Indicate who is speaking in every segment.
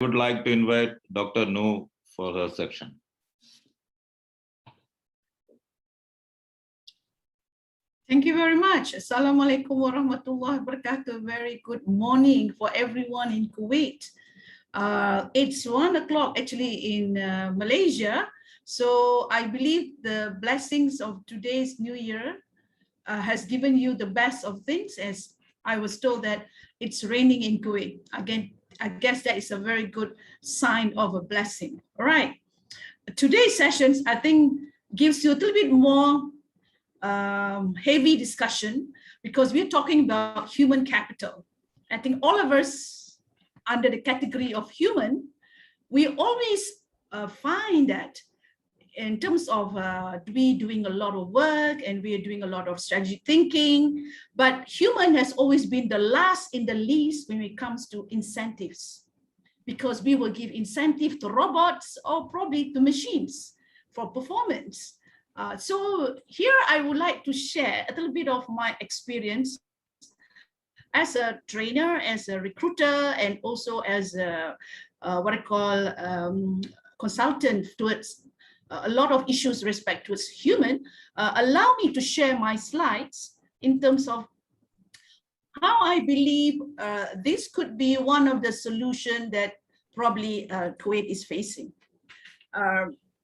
Speaker 1: would like to invite Dr. Nu for her section.
Speaker 2: Thank you very much. Assalamualaikum warahmatullahi wabarakatuh. Very good morning for everyone in Kuwait. It's 1 o'clock actually in Malaysia. So I believe the blessings of today's New Year has given you the best of things, as I was told that it's raining in Kuwait. Again, I guess that is a very good sign of a blessing. All right. Today's sessions, I think, gives you a little bit more heavy discussion because we're talking about human capital. I think all of us under the category of human, we always find that in terms of we doing a lot of work and we are doing a lot of strategic thinking, but human has always been the last in the list when it comes to incentives, because we will give incentive to robots or probably to machines for performance. So here I would like to share a little bit of my experience as a trainer, as a recruiter, and also as a, what I call consultant towards a lot of issues respect towards human. Allow me to share my slides in terms of how I believe this could be one of the solutions that probably Kuwait is facing.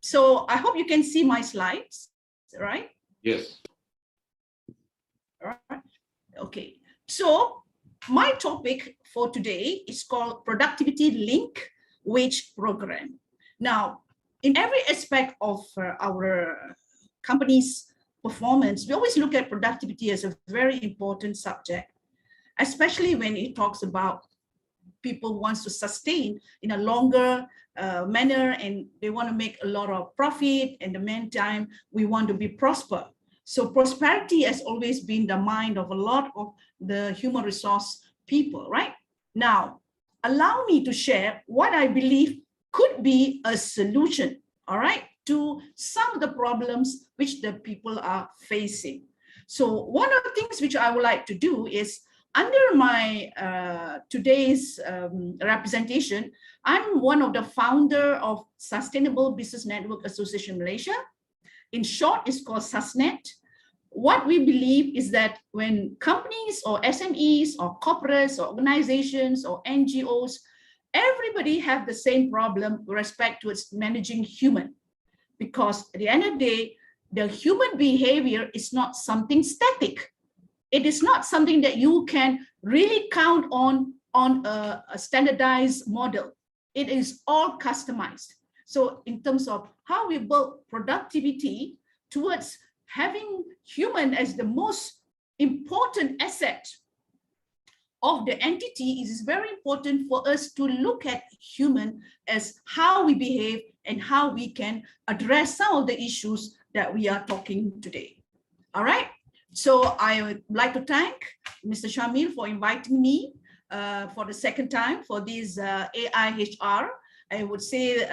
Speaker 2: So I hope you can see my slides, right?
Speaker 1: Yes.
Speaker 2: All right. Okay. So my topic for today is called Productivity Link Wage Program. Now, in every aspect of our company's performance, we always look at productivity as a very important subject, especially when it talks about people wants to sustain in a longer manner and they want to make a lot of profit. In the meantime, we want to be prosper. So prosperity has always been the mind of a lot of the human resource people, right? Now, allow me to share what I believe could be a solution, all right, to some of the problems which the people are facing. So one of the things which I would like to do is, under my today's representation, I'm one of the founder of Sustainable Business Network Association Malaysia. In short, it's called SUSNET. What we believe is that when companies or SMEs or corporates or organizations or NGOs, everybody have the same problem with respect to its managing human, because at the end of the day, the human behavior is not something static. It is not something that you can really count on a standardized model. It is all customized. So in terms of how we build productivity towards having human as the most important asset of the entity, it is very important for us to look at human as how we behave and how we can address some of the issues that we are talking today. All right. So I would like to thank Mr. Shamil for inviting me for the second time for this AIHR. I would say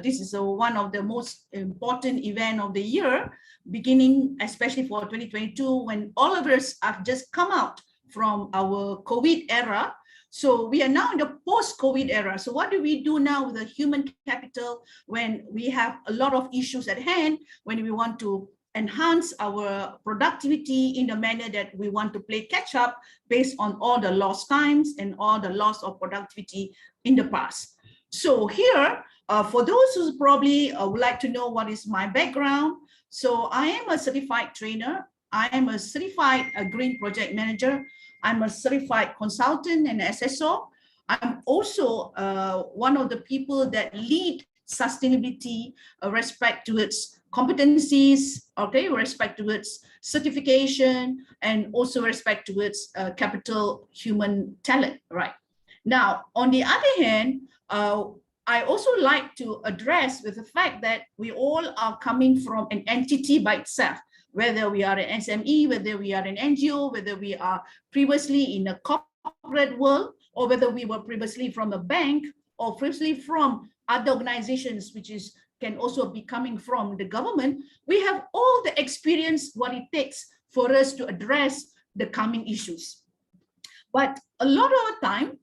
Speaker 2: this is one of the most important events of the year, beginning especially for 2022, when all of us have just come out from our COVID era. So we are now in the post-COVID era. So what do we do now with the human capital when we have a lot of issues at hand, when we want to enhance our productivity in the manner that we want to play catch up based on all the lost times and all the loss of productivity in the past. So here, for those who probably would like to know what is my background, so I am a certified trainer. I am a certified green project manager. I'm a certified consultant and SSO. I'm also one of the people that lead sustainability respect to its competencies, okay, respect to its certification, and also respect to its capital human talent, right? Now, on the other hand, I also like to address with the fact that we all are coming from an entity by itself, whether we are an SME, whether we are an NGO, whether we are previously in a corporate world, or whether we were previously from a bank or previously from other organizations, which can also be coming from the government. We have all the experience what it takes for us to address the coming issues. But a lot of the time,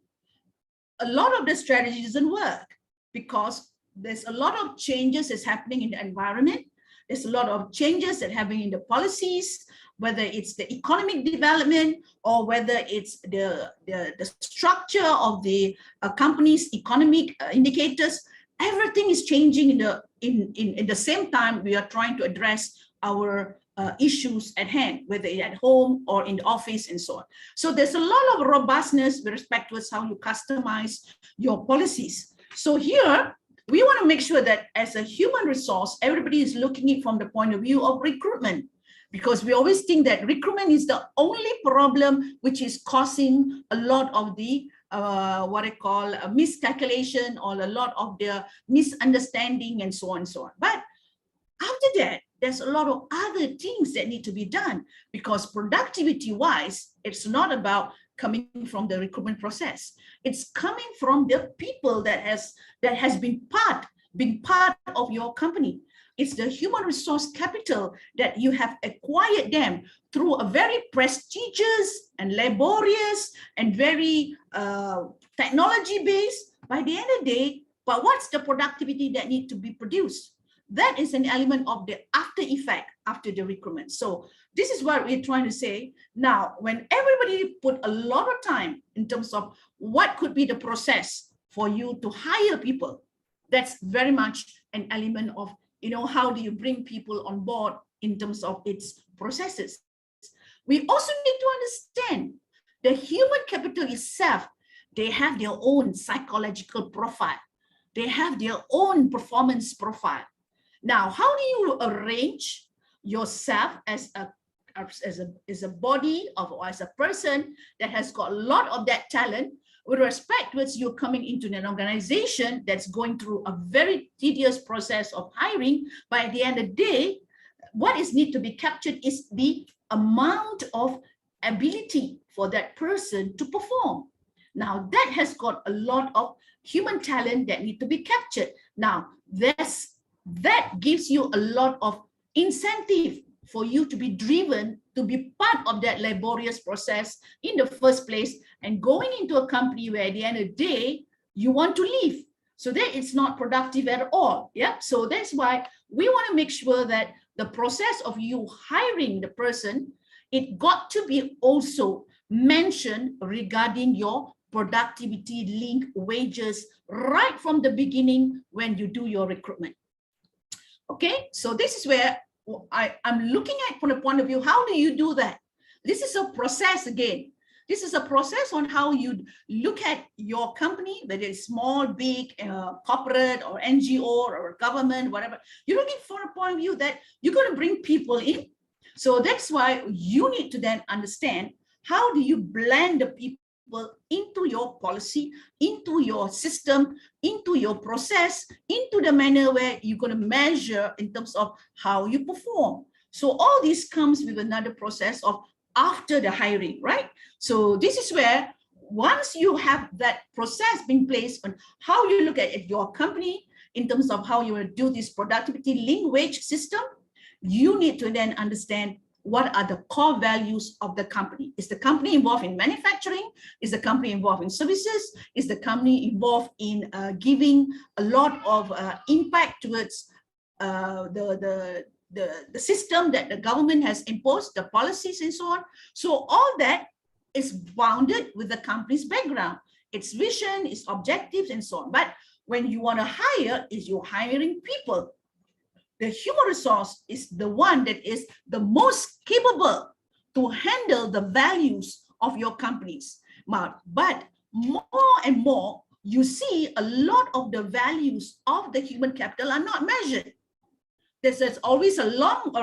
Speaker 2: a lot of the strategy doesn't work because there's a lot of changes that's happening in the environment. There's a lot of changes that happening in the policies, whether it's the economic development or whether it's the structure of the company's economic indicators. Everything is changing in the same time we are trying to address our issues at hand, whether at home or in the office and so on. So there's a lot of robustness with respect to how you customize your policies. So here, we want to make sure that as a human resource, everybody is looking at it from the point of view of recruitment, because we always think that recruitment is the only problem which is causing a lot of the what I call a miscalculation or a lot of the misunderstanding and so on and so on. But after that, there's a lot of other things that need to be done, because productivity wise, it's not about coming from the recruitment process. It's coming from the people that has been part of your company. It's the human resource capital that you have acquired them through a very prestigious and laborious and very technology-based. By the end of the day, but what's the productivity that need to be produced? That is an element of the after effect after the recruitment. So this is what we're trying to say. Now, when everybody put a lot of time in terms of what could be the process for you to hire people, that's very much an element of, how do you bring people on board in terms of its processes. We also need to understand the human capital itself. They have their own psychological profile. They have their own performance profile. Now, how do you arrange yourself as a body or as a person that has got a lot of that talent with respect to you coming into an organization that's going through a very tedious process of hiring? By the end of the day, what is need to be captured is the amount of ability for that person to perform. Now, that has got a lot of human talent that need to be captured. Now, that gives you a lot of incentive for you to be driven to be part of that laborious process in the first place, and going into a company where at the end of the day, you want to leave. So that it's not productive at all. Yeah. So that's why we want to make sure that the process of you hiring the person, it got to be also mentioned regarding your productivity link wages right from the beginning when you do your recruitment. Okay, so this is where I'm looking at from the point of view, how do you do that? This is a process again. This is a process on how you look at your company, whether it's small, big, corporate or NGO or government, whatever. You're looking for a point of view that you're going to bring people in. So that's why you need to then understand, how do you blend the people into your policy, into your system, into your process, into the manner where you're going to measure in terms of how you perform. So all this comes with another process of after the hiring, right? So this is where once you have that process being placed on how you look at your company in terms of how you will do this productivity link wage system, you need to then understand what are the core values of the company. Is the company involved in manufacturing? Is the company involved in services? Is the company involved in giving a lot of impact towards the system that the government has imposed, the policies and so on? So all that is bounded with the company's background, its vision, its objectives and so on. But when you want to hire, is you're hiring people. The human resource is the one that is the most capable to handle the values of your companies. But more and more, you see a lot of the values of the human capital are not measured. There's always a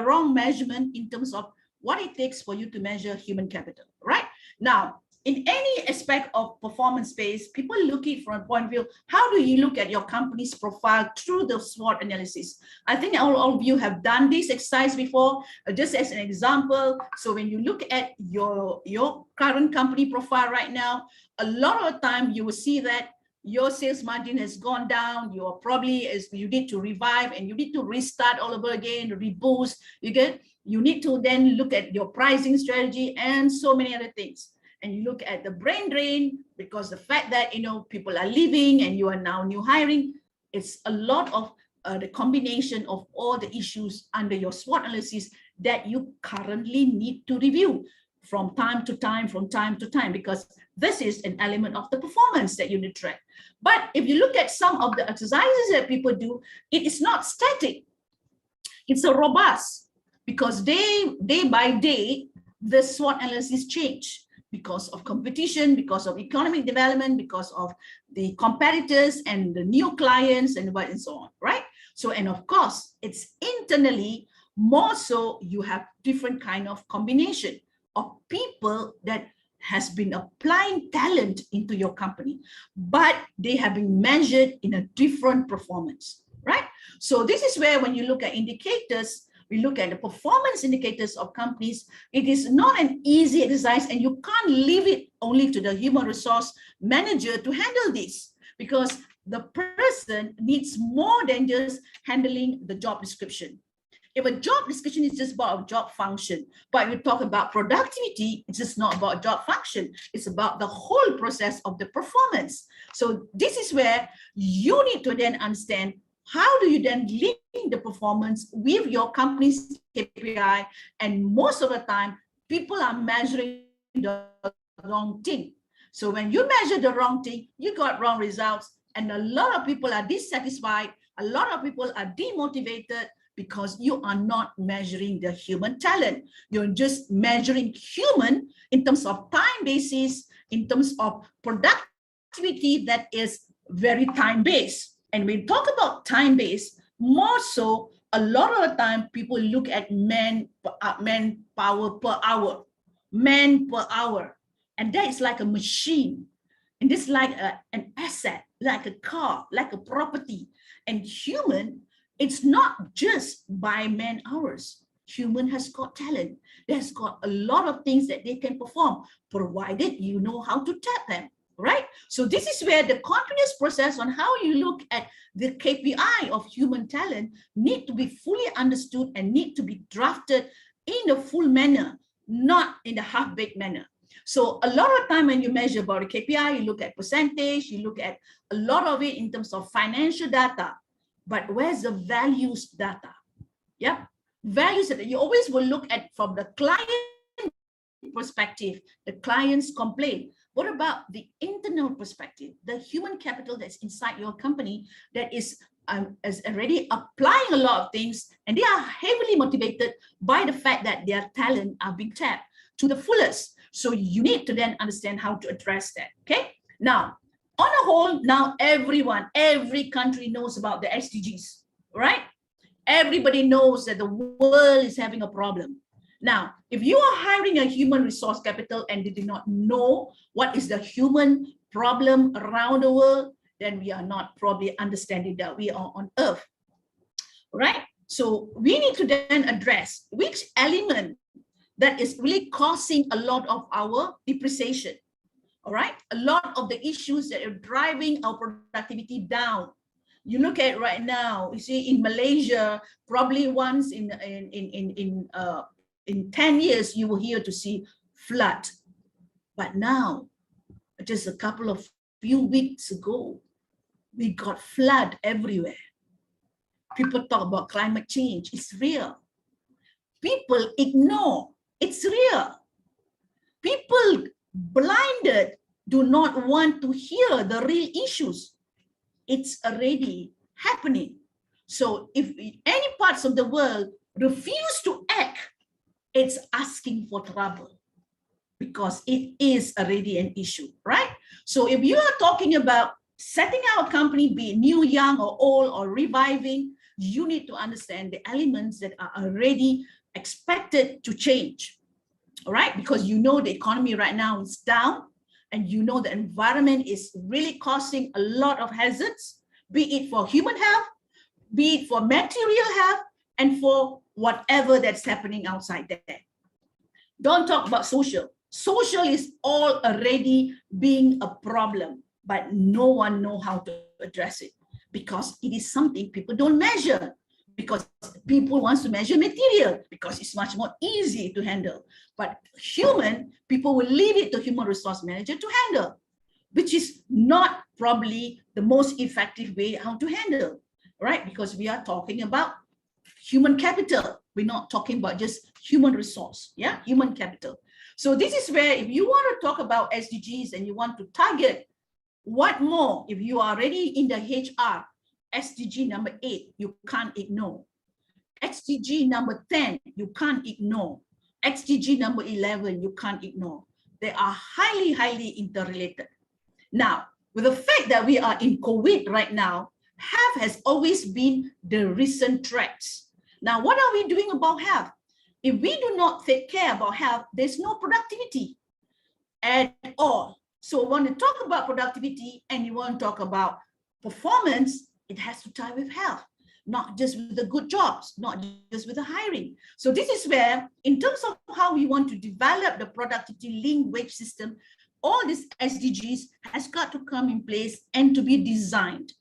Speaker 2: wrong measurement in terms of what it takes for you to measure human capital, right? Now, in any aspect of performance-based, people look at it from a point of view, how do you look at your company's profile through the SWOT analysis? I think all of you have done this exercise before, just as an example. So when you look at your current company profile right now, a lot of the time you will see that your sales margin has gone down. You are probably, you need to revive and you need to restart all over again, reboost. You need to then look at your pricing strategy and so many other things. and you look at the brain drain, because the fact that, people are leaving and you are now new hiring, it's a lot of the combination of all the issues under your SWOT analysis that you currently need to review from time to time, because this is an element of the performance that you need to track. But if you look at some of the exercises that people do, it is not static. It's a robust, because day by day, the SWOT analysis change because of competition, because of economic development, because of the competitors and the new clients and what and so on, right? So, and of course, it's internally more so you have different kind of combination of people that has been applying talent into your company, but they have been measured in a different performance, right? So this is where when you look at indicators, we look at the performance indicators of companies, it is not an easy exercise, and you can't leave it only to the human resource manager to handle this, because the person needs more than just handling the job description. If a job description is just about a job function, but we talk about productivity, it's just not about job function. It's about the whole process of the performance. So this is where you need to then understand, how do you then link the performance with your company's KPI? And most of the time, people are measuring the wrong thing. So when you measure the wrong thing, you got wrong results. And a lot of people are dissatisfied. A lot of people are demotivated because you are not measuring the human talent. You're just measuring human in terms of time basis, in terms of productivity that is very time-based. And when we talk about time-based, more so, a lot of the time people look at manpower per hour, man per hour. And that is like a machine. And this is like an asset, like a car, like a property. And human, it's not just by man hours. Human has got talent. There's got a lot of things that they can perform, provided you know how to tap them, right? So this is where the continuous process on how you look at the KPI of human talent need to be fully understood and need to be drafted in a full manner, not in the half-baked manner. So a lot of time when you measure about a KPI, you look at percentage, you look at a lot of it in terms of financial data, but where's the values data? Yeah, values that you always will look at from the client perspective, the client's complaint. What about the internal perspective, the human capital that's inside your company that is already applying a lot of things, and they are heavily motivated by the fact that their talent are being tapped to the fullest. So you need to then understand how to address that, okay? Now, on a whole, now every country knows about the SDGs, right? Everybody knows that the world is having a problem. Now, if you are hiring a human resource capital and they do not know what is the human problem around the world, then we are not probably understanding that we are on Earth, right? So we need to then address which element that is really causing a lot of our depreciation, all right? A lot of the issues that are driving our productivity down. You look at right now, you see in Malaysia, probably once in 10 years, you will hear to see flood. But now, just a couple of few weeks ago, we got flood everywhere. People talk about climate change. It's real. People ignore. It's real. People blinded do not want to hear the real issues. It's already happening. So if any parts of the world refuse to act, it's asking for trouble because it is already an issue, right? So if you are talking about setting our company, be it new, young, or old, or reviving, you need to understand the elements that are already expected to change, all right? Because you know the economy right now is down, and you know the environment is really causing a lot of hazards, be it for human health, be it for material health, and for whatever that's happening outside there. Don't talk about social. Social is all already being a problem, but no one knows how to address it because it is something people don't measure. because people want to measure material because it's much more easy to handle. But people will leave it to human resource manager to handle, which is not probably the most effective way how to handle, right? Because we are talking about human capital. We're not talking about just human resource, yeah, human capital. So this is where if you want to talk about SDGs and you want to target what more, if you are already in the HR, SDG number 8, you can't ignore. SDG number 10, you can't ignore. SDG number 11, you can't ignore. They are highly, highly interrelated. Now, with the fact that we are in Kuwait right now, health has always been the recent threats. Now, what are we doing about health? If we do not take care about health, there's no productivity at all. So we want to talk about productivity and you want to talk about performance, it has to tie with health, not just with the good jobs, not just with the hiring. So this is where, in terms of how we want to develop the productivity linked wage system, all these SDGs has got to come in place and to be designed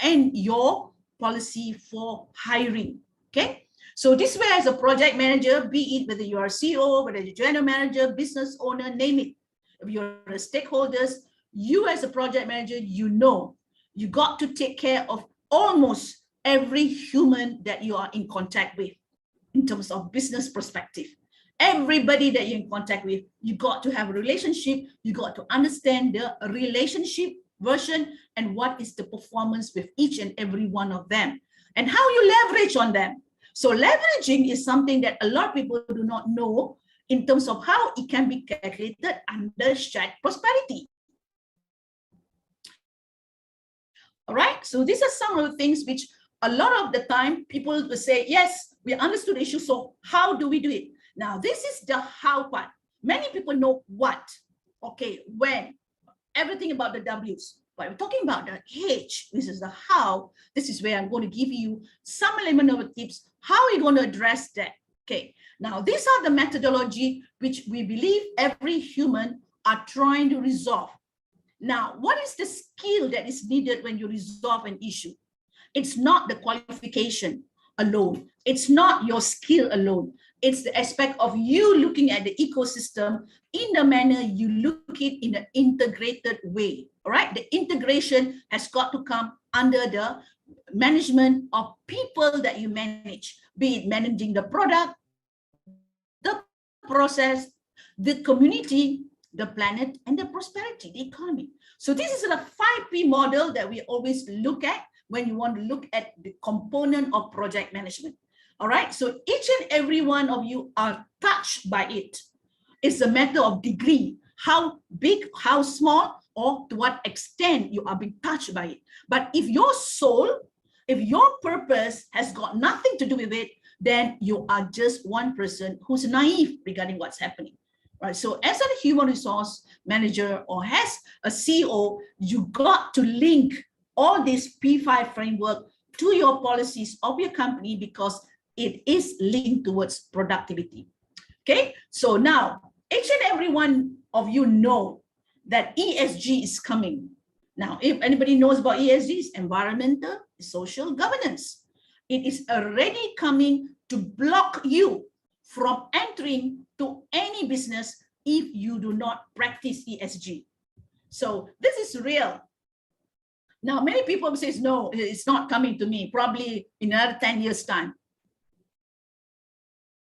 Speaker 2: and your policy for hiring, okay? So this way, as a project manager, be it whether you are a CEO, whether you're a general manager, business owner, name it. If you're a stakeholders, you as a project manager, you know, you got to take care of almost every human that you are in contact with in terms of business perspective. Everybody that you're in contact with, you got to have a relationship, you got to understand the relationship version and what is the performance with each and every one of them and how you leverage on them. So leveraging is something that a lot of people do not know in terms of how it can be calculated under shared prosperity. All right, so these are some of the things which a lot of the time people will say, yes, we understood the issue, so how do we do it? Now, this is the how part. Many people know what, okay, when, everything about the W's. But we're talking about the H, this is the how. This is where I'm going to give you some element of tips. How are you going to address that? Okay, now these are the methodology which we believe every human are trying to resolve. Now, what is the skill that is needed when you resolve an issue? It's not the qualification alone. It's not your skill alone. It's the aspect of you looking at the ecosystem in the manner you look it in an integrated way. All right, the integration has got to come under the management of people that you manage, be it managing the product, the process, the community, the planet, and the prosperity, the economy. So this is the 5P model that we always look at when you want to look at the component of project management. All right, so each and every one of you are touched by it. It's a matter of degree, how big, how small, or to what extent you are being touched by it. But if your soul, if your purpose has got nothing to do with it, then you are just one person who's naive regarding what's happening. Right? So as a human resource manager or as a CEO, you got to link all this P5 framework to your policies of your company because it is linked towards productivity. Okay, so now each and every one of you know that ESG is coming. Now, if anybody knows about ESG, it's environmental, social governance. It is already coming to block you from entering to any business if you do not practice ESG. So this is real. Now, many people say, no, it's not coming to me, probably in another 10 years' time.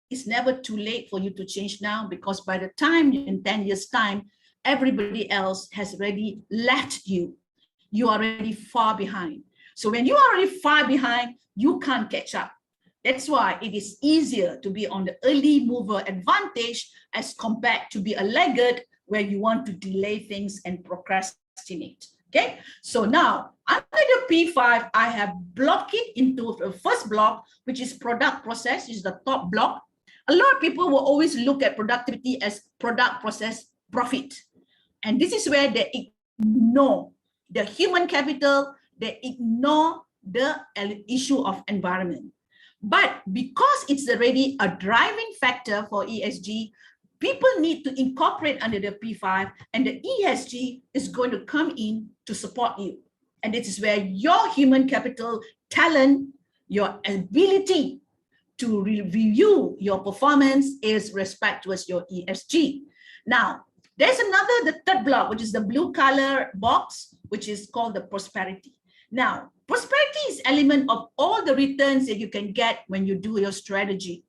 Speaker 2: It's never too late for you to change now because by the time in 10 years' time, everybody else has already left you. You are already far behind. So when you are already far behind, you can't catch up. That's why it is easier to be on the early mover advantage as compared to be a laggard where you want to delay things and procrastinate. Okay, so now under the P5, I have blocked it into the first block, which is product process, is the top block. A lot of people will always look at productivity as product process profit. And this is where they ignore the human capital, they ignore the issue of environment. But because it's already a driving factor for ESG, people need to incorporate under the P5 and the ESG is going to come in to support you. And this is where your human capital, talent, your ability to review your performance is respect towards your ESG. Now, there's the third block, which is the blue color box, which is called the prosperity. Now, prosperity is element of all the returns that you can get when you do your strategy.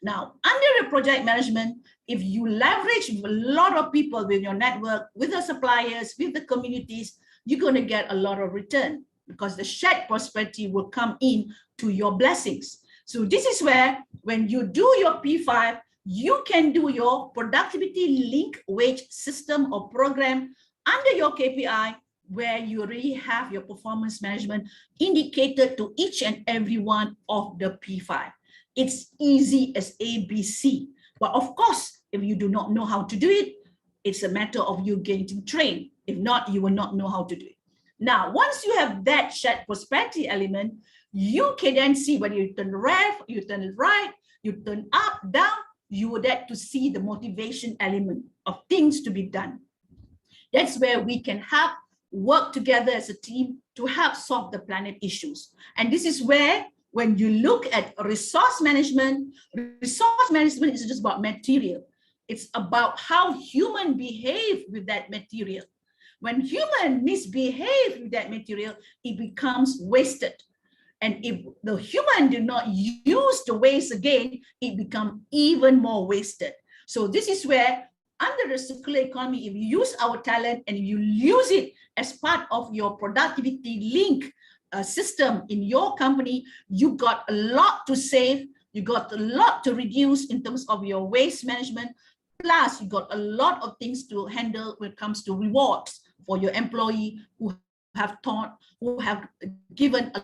Speaker 2: Now, under the project management, if you leverage a lot of people with your network, with the suppliers, with the communities, you're going to get a lot of return because the shared prosperity will come in to your blessings. So this is where, when you do your P5, you can do your productivity link wage system or program under your KPI, where you already have your performance management indicated to each and every one of the P5. It's easy as ABC. But of course, if you do not know how to do it, it's a matter of you getting trained. If not, you will not know how to do it. Now, once you have that shared prosperity element, you can then see whether you turn left, you turn right, you turn up, down, you would get to see the motivation element of things to be done. That's where we can have work together as a team to help solve the planet issues. And this is where, when you look at resource management is just about material. It's about how human behave with that material. When human misbehave with that material, it becomes wasted. And if the human do not use the waste again, it becomes even more wasted. So this is where, under the circular economy, if you use our talent and you use it as part of your productivity link system in your company, you got a lot to save, you got a lot to reduce in terms of your waste management, plus you got a lot of things to handle when it comes to rewards for your employee who have given a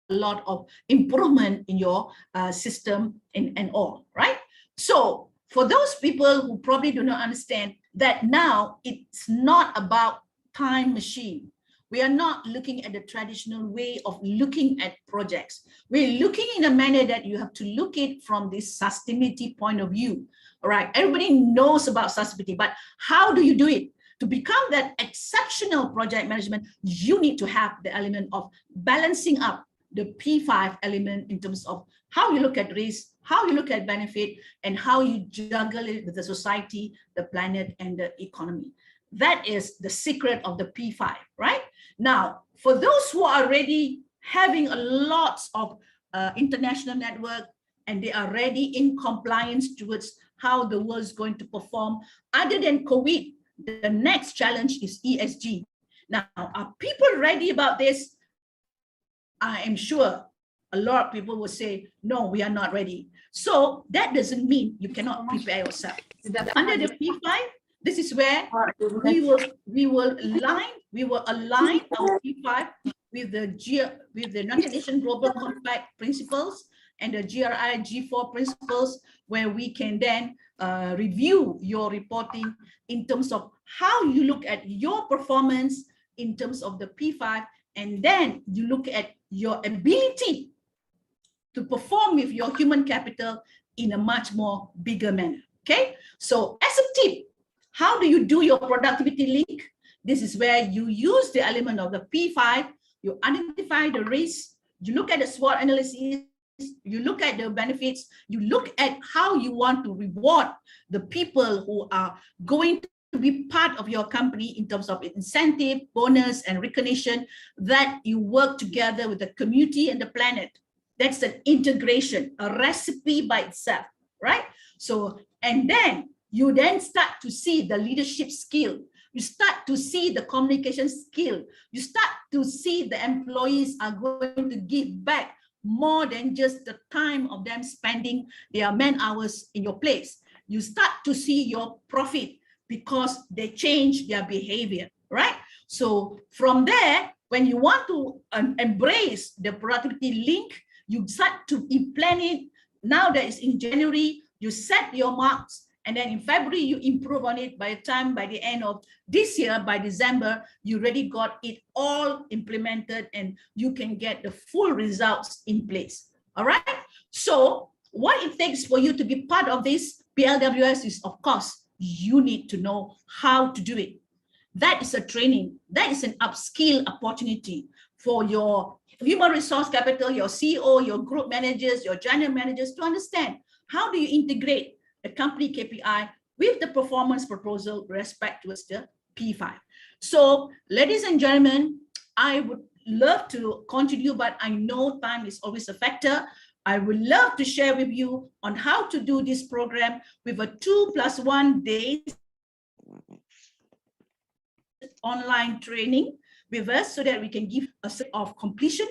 Speaker 2: lot of improvement in your system and all, right? So for those people who probably do not understand that now it's not about time machine. We are not looking at the traditional way of looking at projects. We're looking in a manner that you have to look at it from this sustainability point of view. All right, everybody knows about sustainability, but how do you do it? To become that exceptional project management, you need to have the element of balancing up the P5 element in terms of how you look at risk, how you look at benefit, and how you juggle it with the society, the planet, and the economy. That is the secret of the P5, right? Now, for those who are already having a lot of international network and they are already in compliance towards how the world is going to perform, other than COVID, the next challenge is ESG. Now, are people ready about this? I am sure a lot of people will say, no, we are not ready. So that doesn't mean you cannot prepare yourself. Under the P5, this is where we will align our P5 with the United Nations Global Compact principles and the GRI G4 principles, where we can then review your reporting in terms of how you look at your performance in terms of the P5, and then you look at your ability to perform with your human capital in a much more bigger manner. Okay, so as a tip, how do you do your productivity link? This is where you use the element of the P5, you identify the risk, you look at the SWOT analysis, you look at the benefits, you look at how you want to reward the people who are going to be part of your company in terms of incentive, bonus, and recognition, that you work together with the community and the planet. That's an integration, a recipe by itself, right? So, and then you then start to see the leadership skill. You start to see the communication skill. You start to see the employees are going to give back more than just the time of them spending their man hours in your place. You start to see your profit because they change their behavior, right? So from there, when you want to embrace the productivity link, you start to plan it. Now that it's in January, you set your marks, and then in February, you improve on it. By the end of this year, by December, you already got it all implemented and you can get the full results in place. All right. So what it takes for you to be part of this PLWS is, of course, you need to know how to do it. That is a training. That is an upskill opportunity for your human resource capital, your CEO, your group managers, your general managers, to understand how do you integrate the company KPI with the performance proposal with respect towards the P5. So, ladies and gentlemen, I would love to continue, but I know time is always a factor. I would love to share with you on how to do this program with a 2+1 days online training with us so that we can give a set of completion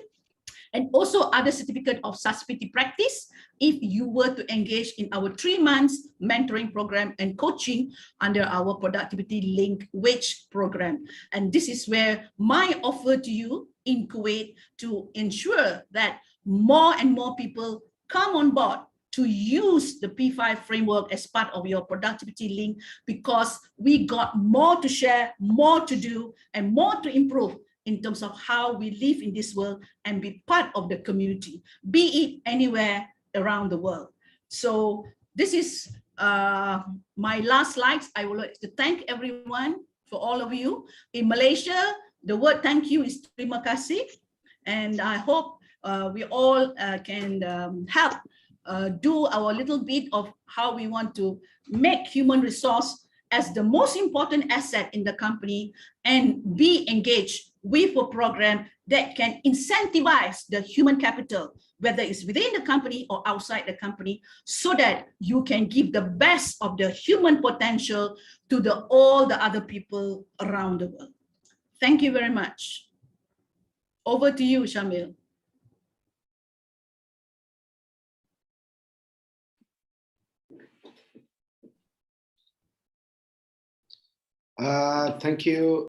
Speaker 2: and also other certificate of sustainability practice if you were to engage in our 3 months mentoring program and coaching under our productivity linked wage program. And this is where my offer to you in Kuwait to ensure that more and more people come on board to use the P5 framework as part of your productivity link, because we got more to share, more to do, and more to improve in terms of how we live in this world and be part of the community, be it anywhere around the world. So this is my last slides. I would like to thank everyone, for all of you. In Malaysia, the word thank you is terima kasih. And I hope we all can help do our little bit of how we want to make human resource as the most important asset in the company and be engaged with a program that can incentivize the human capital, whether it's within the company or outside the company, so that you can give the best of the human potential to all the other people around the world. Thank you very much. Over to you, Shamil.
Speaker 3: Thank you.